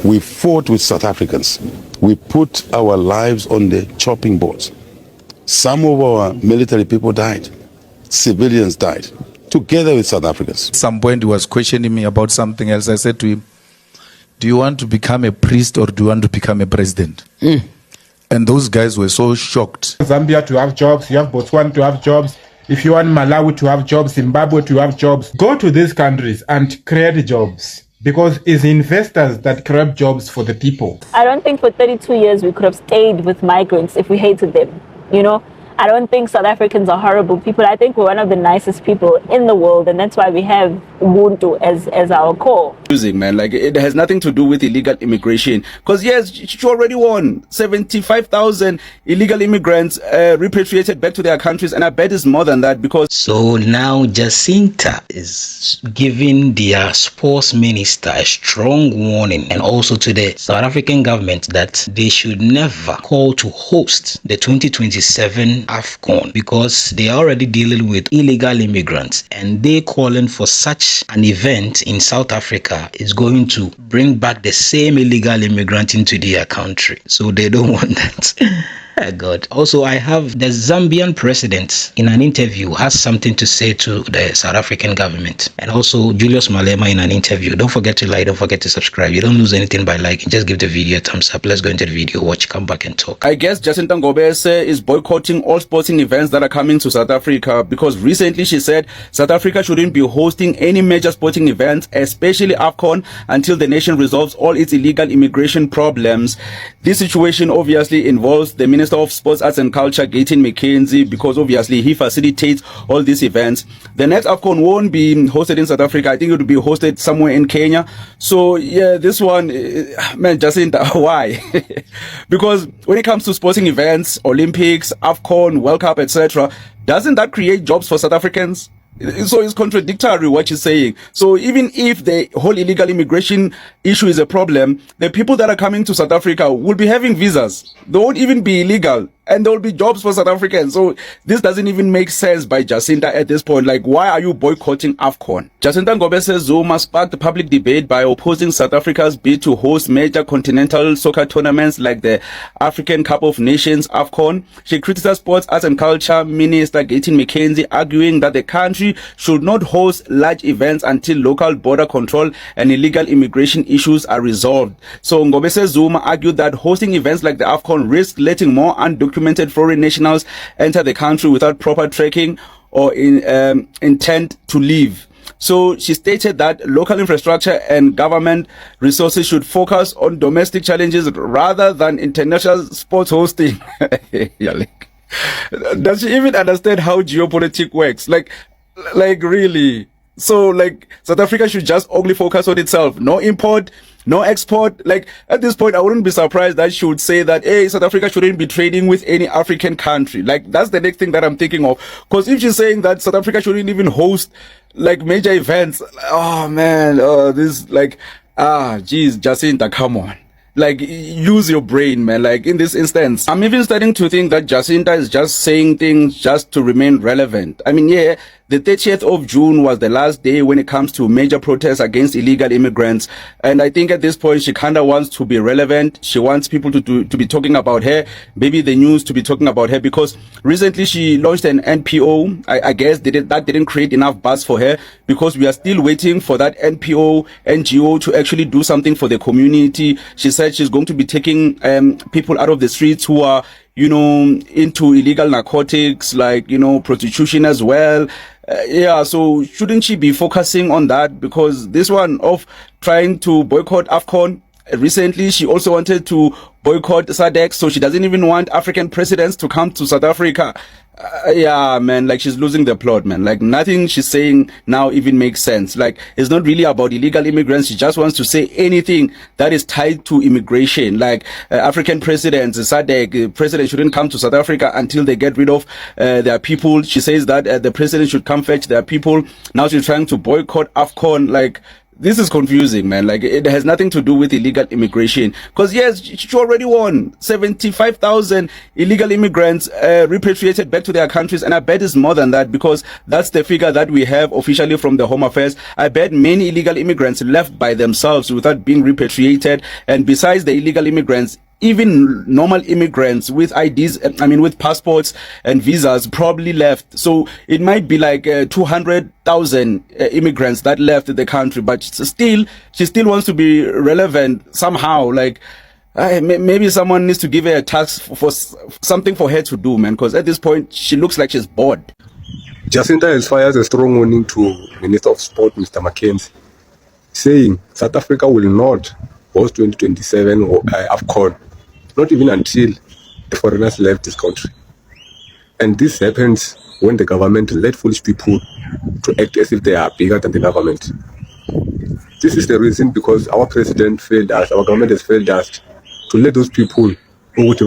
We fought with South Africans. We put our lives on the chopping boards. Some of our military people died. Civilians died, together with South Africans. At some point, he was questioning me about something else. I said to him, do you want to become a priest or do you want to become a president? And those guys were so shocked. Zambia to have jobs, you have Botswana to have jobs. If you want Malawi to have jobs, Zimbabwe to have jobs, go to these countries and create jobs. Because it's investors that create jobs for the people. I don't think for 32 years we could have stayed with migrants if we hated them, you know? I don't think South Africans are horrible people. I think we're one of the nicest people in the world, and that's why we have Ubuntu as our core. Man, like it has nothing to do with illegal immigration. Because yes, she already won 75,000 illegal immigrants repatriated back to their countries, and I bet it's more than that because. So now JACINTA is giving their sports minister a strong warning, and also to the South African government that they should never call to host the 2027 AFCON because they are already dealing with illegal immigrants, and they calling for such an event in South Africa is going to bring back the same illegal immigrant into their country. So they don't want that. God. Also, I have the Zambian president in an interview has something to say to the South African government, and also Julius Malema in an interview. Don't forget to like, don't forget to subscribe. You don't lose anything by liking. Just give the video a thumbs up. Let's go into the video, watch, come back and talk. I guess Jacinta Ngobese is boycotting all sporting events that are coming to South Africa because recently she said South Africa shouldn't be hosting any major sporting events, especially AFCON, until the nation resolves all its illegal immigration problems. This situation obviously involves the Minister of Sports, Arts and Culture, Gayton McKenzie, because obviously he facilitates all these events. The next AFCON won't be hosted in South Africa. I think it will be hosted somewhere in Kenya. So yeah, this one, man, Jacinta, why? Because when it comes to sporting events, Olympics, AFCON, World Cup, etc., doesn't that create jobs for South Africans? So it's contradictory what you're saying. So even if the whole illegal immigration issue is a problem, the people that are coming to South Africa will be having visas. They won't even be illegal. And there will be jobs for South Africans. So this doesn't even make sense by Jacinta at this point. Like, why are you boycotting AFCON? Jacinta Ngobese Zuma sparked the public debate by opposing South Africa's bid to host major continental soccer tournaments like the African Cup of Nations, AFCON. She criticized Sports, Arts and Culture Minister Gayton McKenzie, arguing that the country should not host large events until local border control and illegal immigration issues are resolved. So Ngobese Zuma argued that hosting events like the AFCON risk letting more undocumented foreign nationals enter the country without proper tracking or intent to leave. So she stated that local infrastructure and government resources should focus on domestic challenges rather than international sports hosting. Does she even understand how geopolitics works? Like really? So like South Africa should just only focus on itself. No import, no export. Like at this point, I wouldn't be surprised that she would say that, hey, South Africa shouldn't be trading with any African country. Like that's the next thing that I'm thinking of. Because if she's saying that South Africa shouldn't even host like major events, oh man, this like, geez, Jacinta, come on. Like, use your brain, man. Like, in this instance, I'm even starting to think that Jacinta is just saying things just to remain relevant. I mean, yeah, the 30th of June was the last day when it comes to major protests against illegal immigrants. And I think at this point, she kind of wants to be relevant. She wants people to be talking about her, maybe the news to be talking about her, because recently she launched an NPO. I guess that didn't create enough buzz for her, because we are still waiting for that NGO to actually do something for the community. She said she's going to be taking people out of the streets who are, you know, into illegal narcotics, like, you know, prostitution as well. Yeah, so shouldn't she be focusing on that? Because this one of trying to boycott AFCON, recently she also wanted to boycott SADC, so she doesn't even want African presidents to come to South Africa. Yeah, man, like she's losing the plot, man. Like nothing she's saying now even makes sense. Like it's not really about illegal immigrants. She just wants to say anything that is tied to immigration. Like African presidents, SADC president shouldn't come to South Africa until they get rid of their people. She says that the president should come fetch their people. Now she's trying to boycott AFCON. Like this is confusing, man. Like, it has nothing to do with illegal immigration. Because, yes, she already won 75,000 illegal immigrants repatriated back to their countries. And I bet it's more than that, because that's the figure that we have officially from the Home Affairs. I bet many illegal immigrants left by themselves without being repatriated. And besides the illegal immigrants, even normal immigrants with IDs, with passports and visas probably left. So it might be like 200,000 immigrants that left the country, but she still wants to be relevant somehow. Like, maybe someone needs to give her a task for something for her to do, man, because at this point, she looks like she's bored. JACINTA has fired a strong warning to Minister of Sport, Mr. Mackenzie, saying South Africa will not host 2027 or AFCON. Not even until the foreigners left this country. And this happens when the government let foolish people to act as if they are bigger than the government. This is the reason, because our president failed us, our government has failed us to let those people who they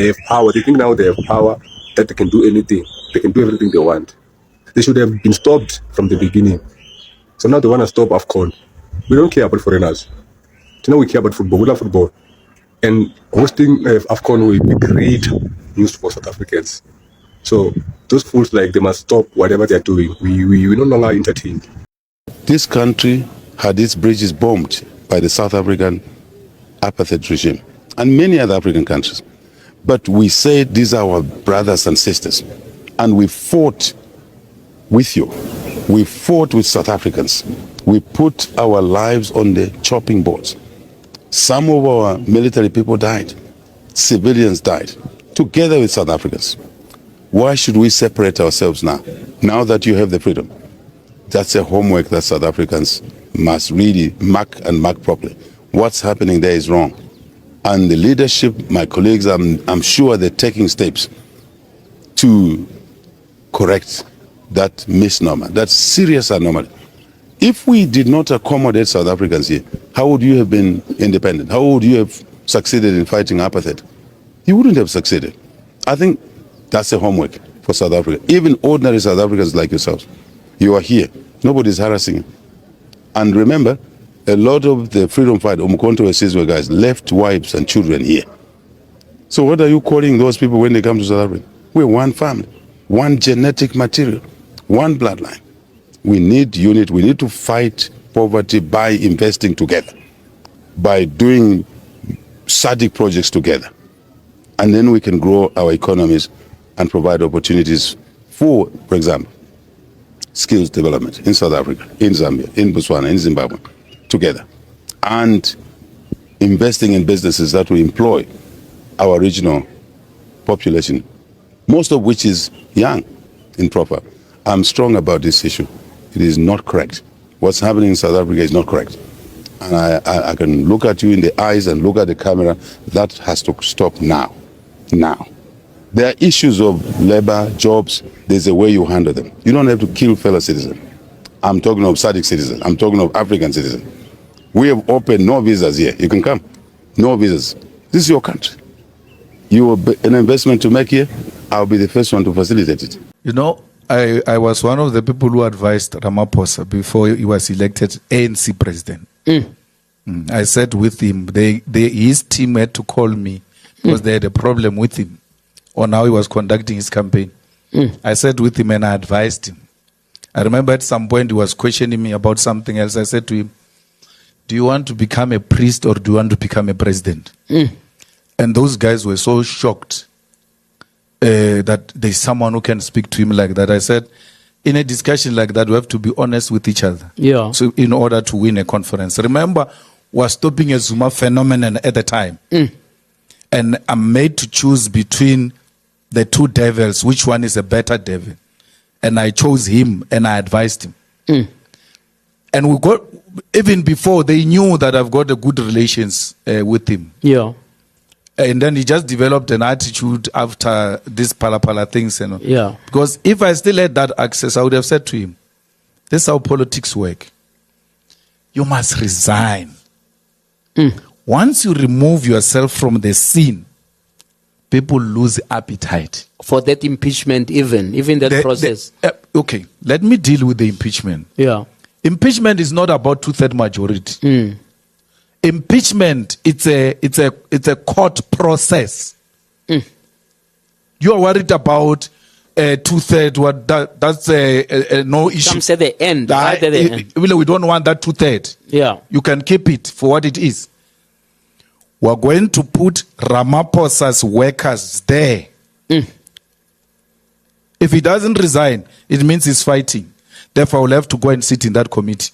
have power. They think now they have power, that they can do anything. They can do everything they want. They should have been stopped from the beginning. So now they want to stop AFCON. We don't care about foreigners. So now we care about football. We love football. And hosting AFCON will be great news for South Africans. So those fools, like, they must stop whatever they're doing. We no longer entertain. This country had its bridges bombed by the South African apartheid regime and many other African countries. But we said these are our brothers and sisters. And we fought with you. We fought with South Africans. We put our lives on the chopping boards. Some of our military people died. Civilians died, together with South Africans. Why should we separate ourselves now that you have the freedom? That's a homework that South Africans must really mark properly. What's happening there is wrong. And the leadership, my colleagues, I'm sure they're taking steps to correct that misnomer, that serious anomaly. If we did not accommodate South Africans here, how would you have been independent? How would you have succeeded in fighting apartheid? You wouldn't have succeeded. I think that's a homework for South Africa. Even ordinary South Africans like yourselves. You are here. Nobody's harassing you. And remember, a lot of the freedom fighters, Umkhonto and Sizwe guys, left wives and children here. So what are you calling those people when they come to South Africa? We're one family, one genetic material, one bloodline. We need unity. We need to fight poverty by investing together, by doing SADC projects together. And then we can grow our economies and provide opportunities for example, skills development in South Africa, in Zambia, in Botswana, in Zimbabwe, together. And investing in businesses that will employ our regional population, most of which is young in profile. I'm strong about this issue. It is not correct. What's happening in South Africa is not correct. And I can look at you in the eyes and look at the camera. That has to stop now. Now. There are issues of labor, jobs. There's a way you handle them. You don't have to kill fellow citizens. I'm talking of SADC citizens. I'm talking of African citizens. We have opened no visas here. You can come. No visas. This is your country. You have an investment to make here. I'll be the first one to facilitate it. You know, I was one of the people who advised Ramaphosa before he was elected ANC president. I said with him, his team had to call me because they had a problem with him on how he was conducting his campaign. I said with him and I advised him. I remember at some point he was questioning me about something else. I said to him, do you want to become a priest or do you want to become a president? And those guys were so shocked that there's someone who can speak to him like that. I said, in a discussion like that, we have to be honest with each other. Yeah. So in order to win a conference. Remember, we're stopping a Zuma phenomenon at the time. And I'm made to choose between the two devils, which one is a better devil. And I chose him and I advised him. And we got, even before they knew that I've got a good relations with him. Yeah. And then he just developed an attitude after these pala things. You know? Yeah. Because if I still had that access, I would have said to him, this is how politics work. You must resign. Once you remove yourself from the scene, people lose appetite. For that impeachment even that process. Okay, let me deal with the impeachment. Yeah. Impeachment is not about 2/3 majority. Impeachment, it's a court process. You are worried about 2/3. That's no issue. Some say the end. Right at the end. We don't want that 2/3. Yeah. You can keep it for what it is. We're going to put Ramaphosa's workers there. If he doesn't resign, it means he's fighting. Therefore, we'll have to go and sit in that committee.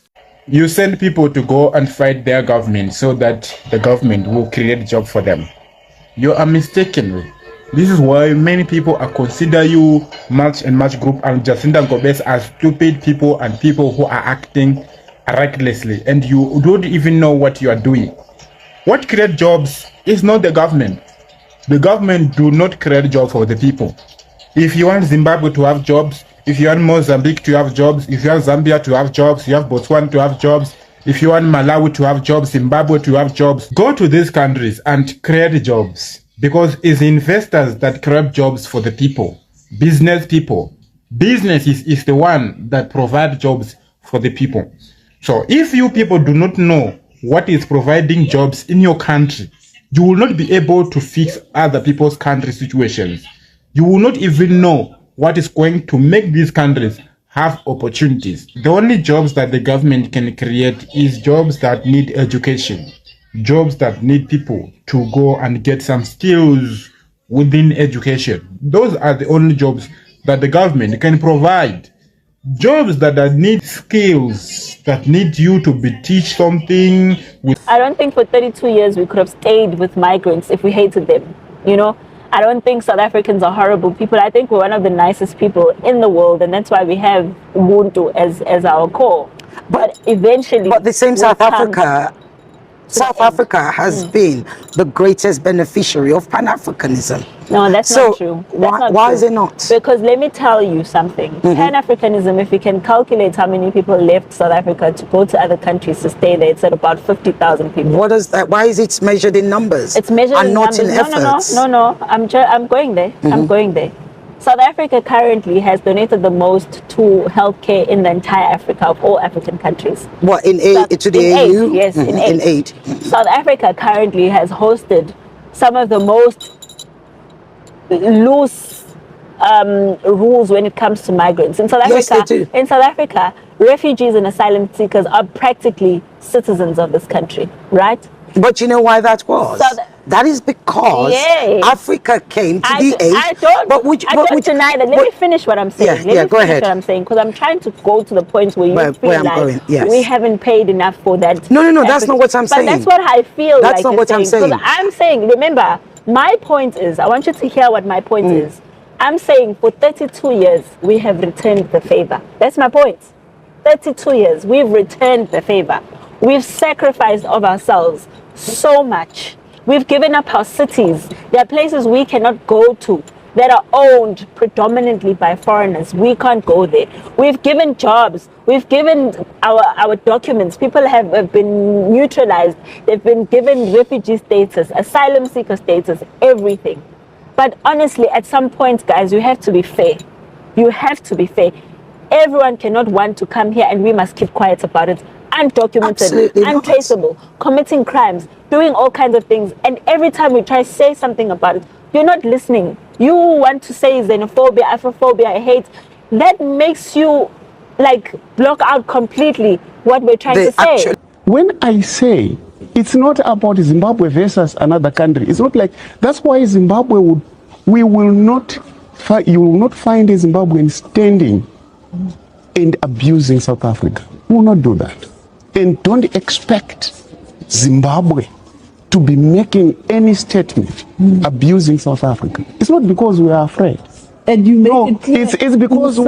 You send people to go and fight their government so that the government will create job for them. You are mistaken. This is why many people are consider you March and March Group and JACINTA Gobes as stupid people and people who are acting recklessly, and you don't even know what you are doing. What create jobs is not the government. The government do not create jobs for the people. If you want Zimbabwe to have jobs, if you want Mozambique to have jobs, if you want Zambia to have jobs, you have Botswana to have jobs, if you want Malawi to have jobs, Zimbabwe to have jobs, go to these countries and create jobs, because it's investors that create jobs for the people, business people. Business is the one that provide jobs for the people. So if you people do not know what is providing jobs in your country, you will not be able to fix other people's country situations. You will not even know what is going to make these countries have opportunities. The only jobs that the government can create is jobs that need education, jobs that need people to go and get some skills within education. Those are the only jobs that the government can provide. Jobs that need skills, that need you to teach something. I don't think for 32 years we could have stayed with migrants if we hated them, you know. I don't think South Africans are horrible people. I think we're one of the nicest people in the world, and that's why we have Ubuntu as our core. But eventually... But the same South Africa has been the greatest beneficiary of Pan-Africanism. No, that's not true. Why is it not? Because let me tell you something. Pan-Africanism, if you can calculate how many people left South Africa to go to other countries to stay there, it's at about 50,000 people. What is that? Why is it measured in numbers? It's measured in not numbers. in efforts. No. I'm going there. I'm going there. South Africa currently has donated the most to healthcare in the entire Africa, of all African countries. What, in aid to the AU? Yes, in aid. South Africa currently has hosted some of the most loose rules when it comes to migrants. In South Africa, refugees and asylum seekers are practically citizens of this country, right? But you know why that was? That is because Africa came to the aid. I don't deny that. Let me finish what I'm saying. Go ahead. What I'm saying, because I'm trying to go to the point where you feel like we haven't paid enough for that. No, that's not what I'm saying. But that's what I feel like. That's not what I'm saying. Because I'm saying, remember, my point is, I want you to hear what my point is. I'm saying for 32 years, we have returned the favor. That's my point. 32 years, we've returned the favor. We've sacrificed of ourselves so much. We've given up our cities. There are places we cannot go to that are owned predominantly by foreigners. We can't go there. We've given jobs. We've given our documents. People have been neutralized. They've been given refugee status, asylum seeker status, everything. But honestly, at some point, guys, you have to be fair. You have to be fair. Everyone cannot want to come here and we must keep quiet about it. Undocumented, untraceable, committing crimes, doing all kinds of things. And every time we try to say something about it, you're not listening. You want to say xenophobia, Afrophobia, hate. That makes you like block out completely what we're trying to say. When I say it's not about Zimbabwe versus another country, it's not like that's why Zimbabwe would, you will not find a Zimbabwean standing and abusing South Africa. We will not do that. And don't expect Zimbabwe to be making any statement abusing South Africa. It's not because we are afraid. And you make it clear it's because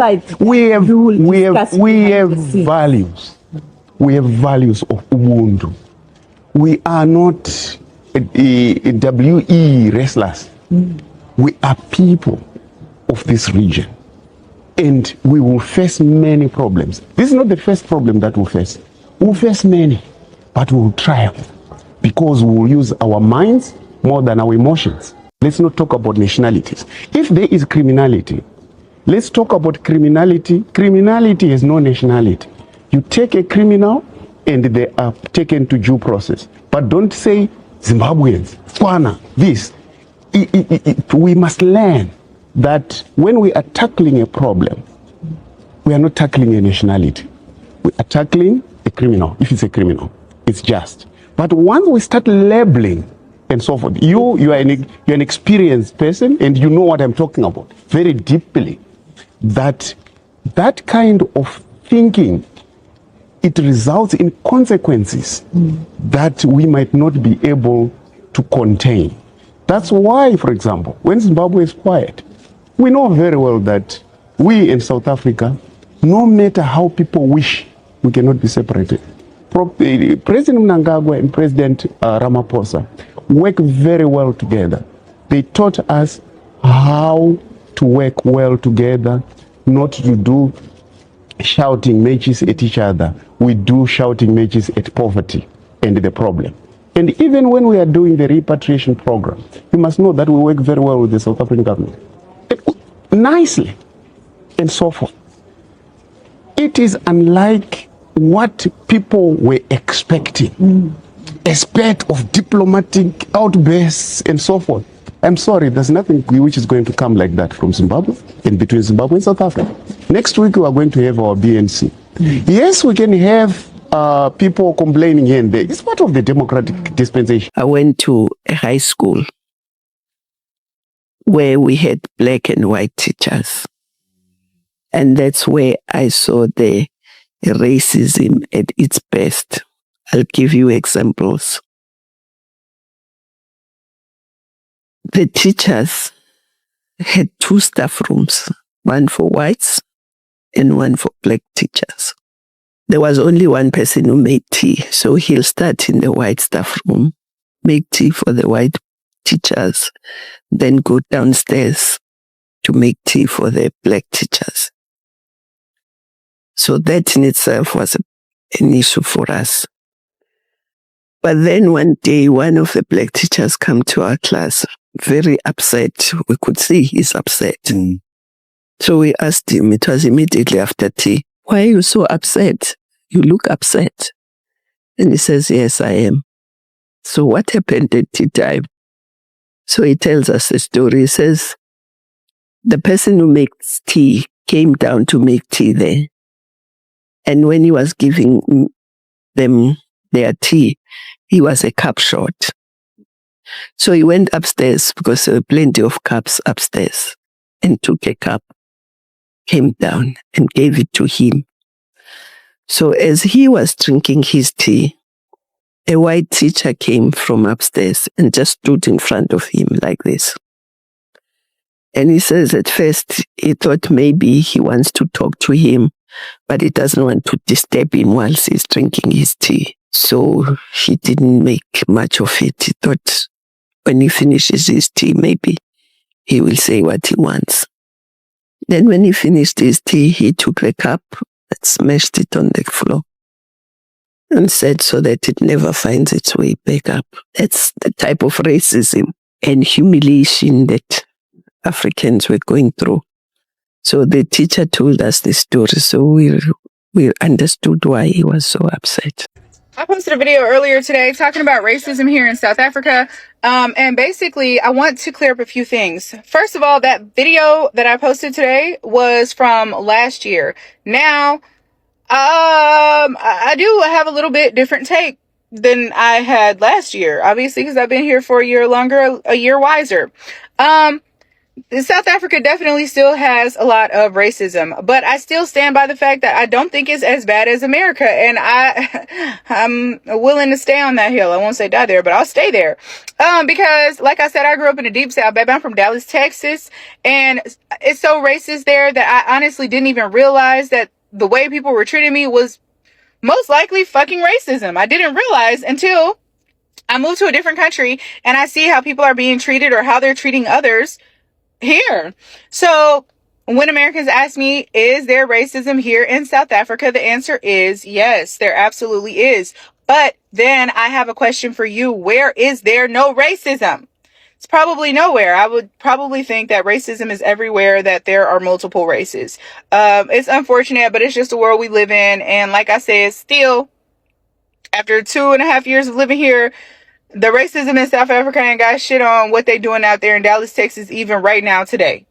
we have values. We have values of Ubuntu. We are not WE wrestlers. We are people of this region. And we will face many problems. This is not the first problem that we'll face. We'll face many, but we'll triumph because we will use our minds more than our emotions. Let's not talk about nationalities. If there is criminality, let's talk about criminality. Criminality has no nationality. You take a criminal and they are taken to due process. But don't say Zimbabweans, Kwana, this. We must learn that when we are tackling a problem, we are not tackling a nationality. We are tackling a criminal. If it's a criminal, it's just. But once we start labeling and so forth, you're an experienced person and you know what I'm talking about very deeply. That kind of thinking, it results in consequences that we might not be able to contain. That's why, for example, when Zimbabwe is quiet, we know very well that we in South Africa, no matter how people wish, we cannot be separated. President Mnangagwa and President Ramaphosa work very well together. They taught us how to work well together, not to do shouting matches at each other. We do shouting matches at poverty and the problem. And even when we are doing the repatriation program, you must know that we work very well with the South African government. Nicely and so forth. It is unlike what people were expecting. A spate of diplomatic outbursts and so forth. I'm sorry, there's nothing which is going to come like that from Zimbabwe and between Zimbabwe and South Africa. Next week, we are going to have our BNC. Yes, we can have people complaining here and there. It's part of the democratic dispensation. I went to a high school where we had black and white teachers. And that's where I saw the racism at its best. I'll give you examples. The teachers had 2 staff rooms, one for whites and one for black teachers. There was only one person who made tea, so he'll start in the white staff room, make tea for the white teachers, then go downstairs to make tea for the black teachers. So that in itself was an issue for us. But then one day, one of the black teachers came to our class, very upset. We could see he's upset. So we asked him, it was immediately after tea, why are you so upset? You look upset. And he says, yes, I am. So what happened at tea time? So he tells us the story. He says, the person who makes tea came down to make tea there. And when he was giving them their tea, he was a cup short. So he went upstairs because there were plenty of cups upstairs and took a cup, came down and gave it to him. So as he was drinking his tea, a white teacher came from upstairs and just stood in front of him like this. And he says at first he thought maybe he wants to talk to him, but he doesn't want to disturb him whilst he's drinking his tea. So he didn't make much of it. He thought when he finishes his tea, maybe he will say what he wants. Then when he finished his tea, he took the cup and smashed it on the floor and said so that it never finds its way back up. That's the type of racism and humiliation that Africans were going through. So the teacher told us the story, so we understood why he was so upset. I posted a video earlier today talking about racism here in South Africa. And basically, I want to clear up a few things. First of all, that video that I posted today was from last year. Now, I do have a little bit different take than I had last year, obviously, because I've been here for a year longer, a year wiser. South Africa definitely still has a lot of racism, but I still stand by the fact that I don't think it's as bad as America, and I'm willing to stay on that hill. I won't say die there, but I'll stay there. Because like I said, I grew up in the deep South, baby. I'm from Dallas, Texas, and it's so racist there that I honestly didn't even realize that the way people were treating me was most likely fucking racism. I didn't realize until I moved to a different country and I see how people are being treated or how they're treating others here. So when Americans ask me, is there racism here in South Africa? The answer is yes, there absolutely is. But then I have a question for you. Where is there no racism? It's probably nowhere. I would probably think that racism is everywhere, that there are multiple races. It's unfortunate, but it's just the world we live in. And like I said, still, after 2.5 years of living here, the racism in South Africa ain't got shit on what they doing out there in Dallas, Texas, even right now today.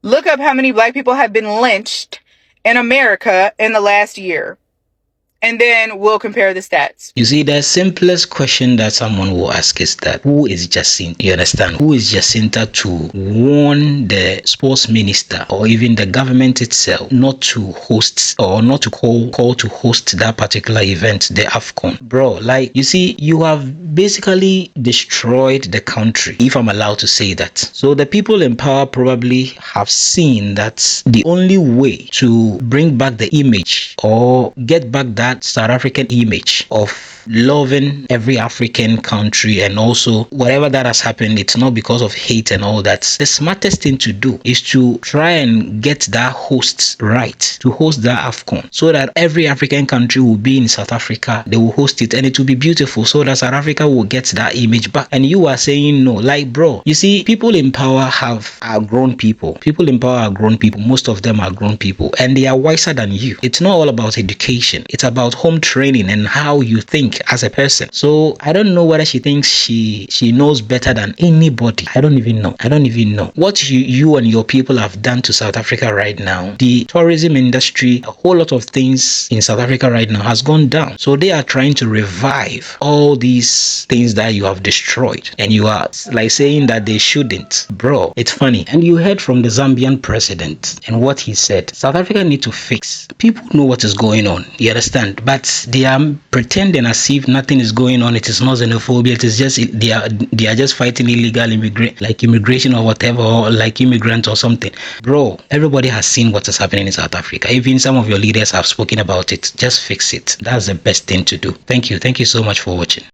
Look up how many black people have been lynched in America in the last year. And then we'll compare the stats. You see, the simplest question that someone will ask is that, who is Jacinta? You understand? Who is Jacinta to warn the sports minister or even the government itself not to host or not to call to host that particular event, the AFCON? Bro, like, you see, you have basically destroyed the country, if I'm allowed to say that. So the people in power probably have seen that the only way to bring back the image or get back that South African image of loving every African country, and also whatever that has happened, it's not because of hate and all that. The smartest thing to do is to try and get that host right, to host that AFCON, so that every African country will be in South Africa, they will host it, and it will be beautiful, so that South Africa will get that image back. And you are saying no. Like, bro, you see, people in power are grown people. People in power are grown people. Most of them are grown people, and they are wiser than you. It's not all about education. It's about home training and how you think as a person. So I don't know whether she thinks she knows better than anybody. I don't even know what you and your people have done to South Africa right now. The tourism industry, a whole lot of things in South Africa right now has gone down. So they are trying to revive all these things that you have destroyed, and you are like saying that they shouldn't. Bro, it's funny. And you heard from the Zambian president and what he said. South Africa need to fix. People know what is going on, you understand, but they are pretending as if nothing is going on. It is not xenophobia. It is just they are just fighting illegal immigration or whatever, or like immigrants or something. Bro, everybody has seen what is happening in South Africa. Even some of your leaders have spoken about it. Just fix it. That's the best thing to do. Thank you so much for watching.